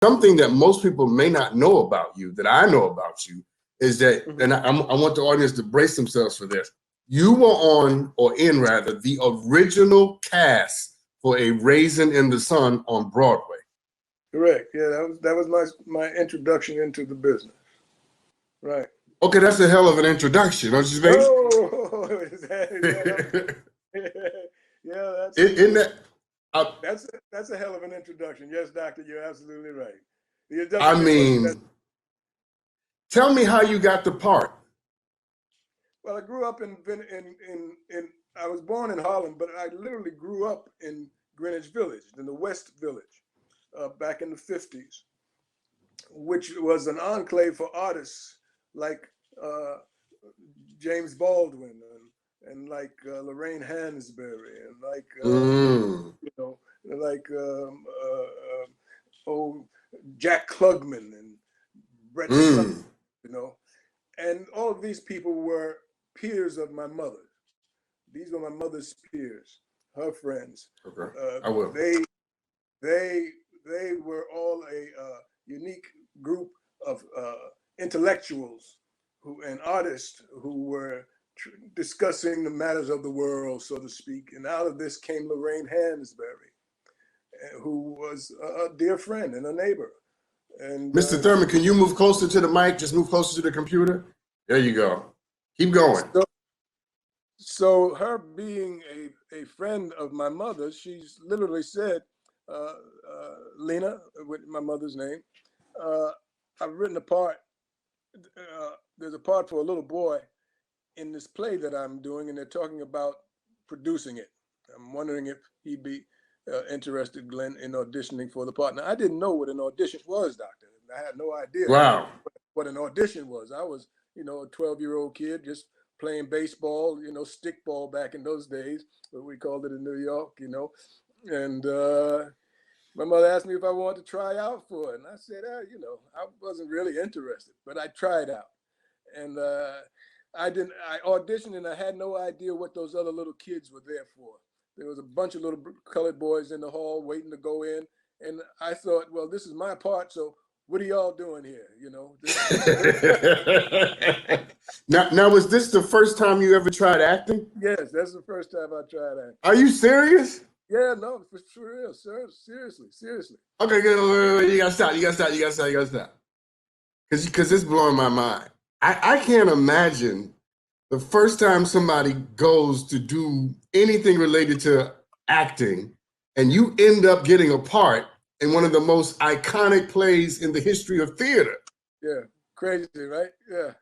something that most people may not know about you, that I know about you, is that, and I want the audience to brace themselves for this. You were on, or in rather, the original cast for A Raisin in the Sun on Broadway. Correct. Yeah, that was my introduction into the business. Right. Okay, that's a hell of an introduction, don't you think? Oh, yeah, that's a hell of an introduction. Yes, doctor, you're absolutely right. I mean, tell me how you got the part. Well, I grew up in I was born in Harlem, but I literally grew up in Greenwich Village, in the West Village, back in the 50s, which was an enclave for artists like James Baldwin and like Lorraine Hansberry and like Jack Klugman and Brett Sutton, and all of these people were peers of my mother. These were my mother's peers, her friends. Okay. I will. They were all a unique group of intellectuals and artists who were discussing the matters of the world, so to speak. And out of this came Lorraine Hansberry, who was a dear friend and a neighbor. And Mr. Thurman, can you move closer to the mic? Just move closer to the computer. There you go. Keep going. So her being a friend of my mother, she's literally said, Lena, with my mother's name, I've written a part. There's a part for a little boy in this play that I'm doing, and they're talking about producing it. I'm wondering if he'd be interested, Glenn, in auditioning for the part. Now, I didn't know what an audition was, Doctor. I had no idea what an audition was. I was, a 12-year-old kid just playing baseball, stickball back in those days, what we called it in New York, And my mother asked me if I wanted to try out for it. And I said, I wasn't really interested, but I tried out. And I auditioned and I had no idea what those other little kids were there for. There was a bunch of little colored boys in the hall waiting to go in. And I thought, well, this is my part. So what are y'all doing here? Now, was this the first time you ever tried acting? Yes, that's the first time I tried acting. Are you serious? Yeah, no, for real, sir. Seriously. Okay, good. You gotta stop. Because it's blowing my mind. I can't imagine the first time somebody goes to do anything related to acting and you end up getting a part in one of the most iconic plays in the history of theater. Yeah, crazy, right? Yeah.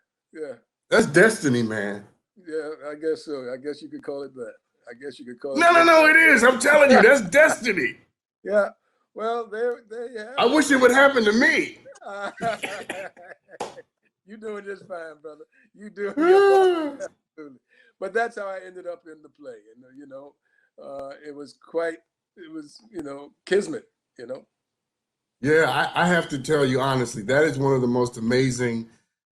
That's destiny, man. Yeah, I guess so. I guess you could call it that. No, it is. I'm telling you, that's destiny. Yeah. Well, there you have it. I wish it would happen to me. You're doing just fine, brother. You doing your part. Absolutely. But that's how I ended up in the play. And it was kismet, Yeah, I have to tell you honestly, that is one of the most amazing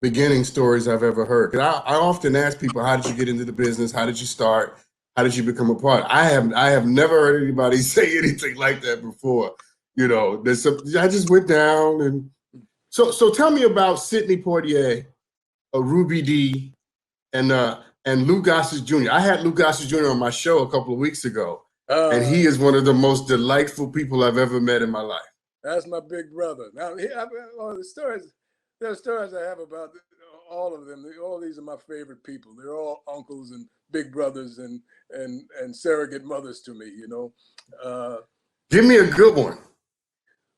beginning stories I've ever heard. I often ask people, how did you get into the business? How did you start? How did you become a part? I have never heard anybody say anything like that before. I just went down and so tell me about Sidney Poitier, Ruby Dee, and Louis Gossett Jr. I had Louis Gossett Jr. on my show a couple of weeks ago, and he is one of the most delightful people I've ever met in my life. That's my big brother. Now, there are stories I have about all of them. All these are my favorite people. They're all uncles and big brothers and surrogate mothers to me. Give me a good one.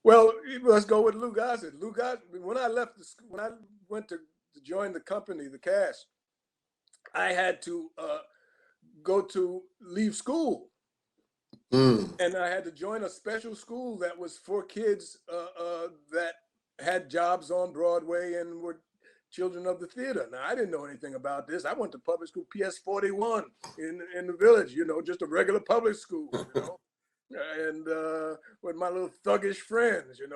Well, let's go with Louis Gossett. Louis Gossett, when I went to join the company, the cast, I had to leave school. And I had to join a special school that was for kids that had jobs on Broadway and were children of the theater. Now, I didn't know anything about this. I went to public school, PS 41 in the village, just a regular public school, And with my little thuggish friends, I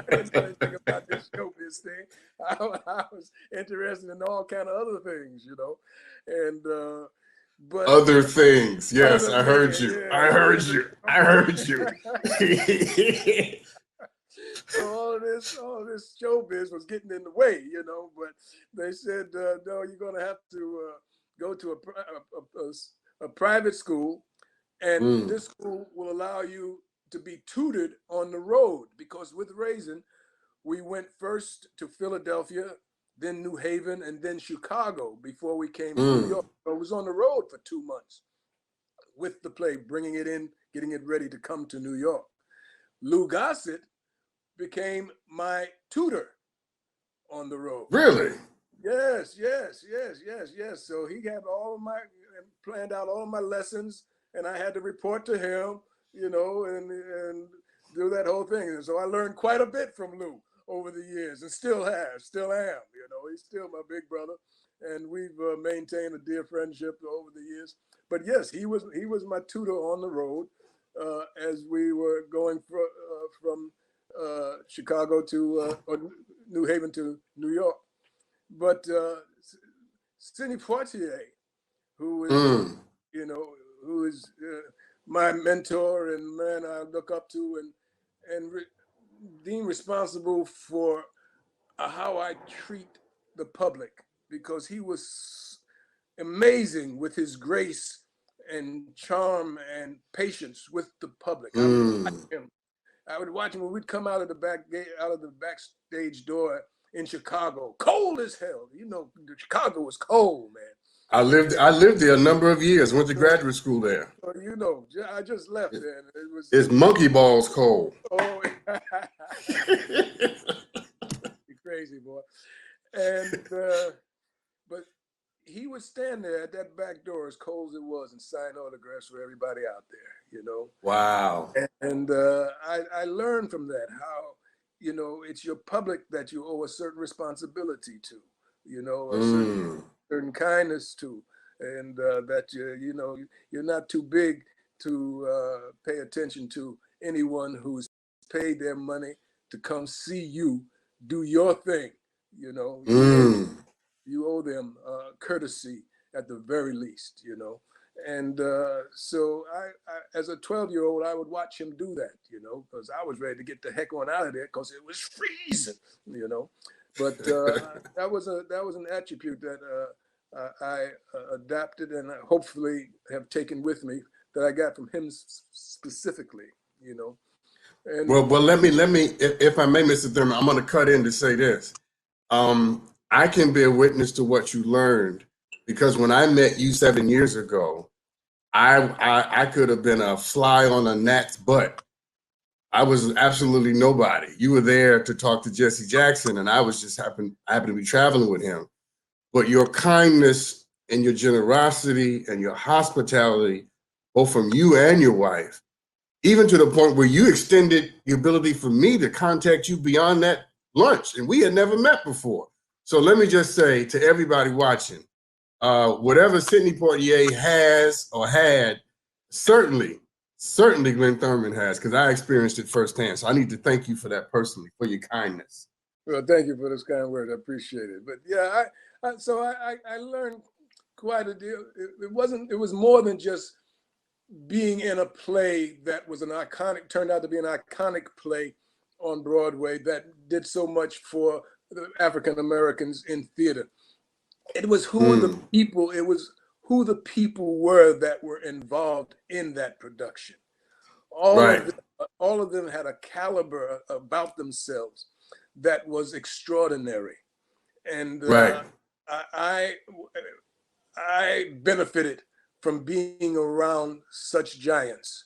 didn't know anything about this showbiz thing. I was interested in all kind of other things, And but Other things. Yes, other I heard things, you. yeah. I So heard it's you. I heard you. so all of this showbiz was getting in the way, you know. But they said, no, you're going to have to go to a private school, and Mm, this school will allow you to be tutored on the road. Because with Raisin, we went first to Philadelphia, then New Haven, and then Chicago before we came to New mm. York. So I was on the road for 2 months with the play, bringing it in, getting it ready to come to New York. Lou Gossett became my tutor on the road. Really? Yes, yes, yes, yes, yes. So he had planned out all of my lessons, and I had to report to him, you know, and do that whole thing. And so I learned quite a bit from Lou over the years, and still am. You know, he's still my big brother, and we've maintained a dear friendship over the years. But yes, he was my tutor on the road as we were going from Chicago to or New Haven to New York. But Sidney Poitier, who is, Mm. you know, who is my mentor and man I look up to, and being responsible for how I treat the public, because he was amazing with his grace and charm and patience with the public. Mm. I would watch him when we'd come out of the back gate, out of the backstage door in Chicago, cold as hell. You know, Chicago was cold, man. I lived there a number of years, went to So, graduate school there. so you know, I just left there. And It's monkey balls cold. oh, crazy boy. And but he would stand there at that back door, as cold as it was, and sign autographs for everybody out there. You know. Wow. And I learned from that how, you know, it's your public that you owe a certain responsibility to, you know, a Mm. certain kindness to, and that you know, you're not too big to pay attention to anyone who's paid their money to come see you do your thing. You know, Mm. you owe them courtesy at the very least. You know. And so as a 12-year-old, I would watch him do that, you know, because I was ready to get the heck on out of there because it was freezing, you know. But that was an attribute that I adapted and I hopefully have taken with me, that I got from him specifically, you know. And Well, let me, if I may, Mr. Thurman, I'm going to cut in to say this. I can bear witness to what you learned, because when I met you 7 years ago, I could have been a fly on a gnat's butt. I was absolutely nobody. You were there to talk to Jesse Jackson, and I happened to be traveling with him. But your kindness and your generosity and your hospitality, both from you and your wife, even to the point where you extended the ability for me to contact you beyond that lunch, and we had never met before. So let me just say to everybody watching, whatever Sidney Poitier has or had, certainly Glynn Turman has, because I experienced it firsthand. So I need to thank you for that personally, for your kindness. well, thank you for this kind word. I appreciate it. But yeah, I learned quite a deal. It was more than just being in a play that was turned out to be an iconic play on Broadway that did so much for the African Americans in theater. It was Mm. it was who the people were that were involved in that production. All Right, of them, all of them had a caliber about themselves that was extraordinary. And right. I, I benefited from being around such giants.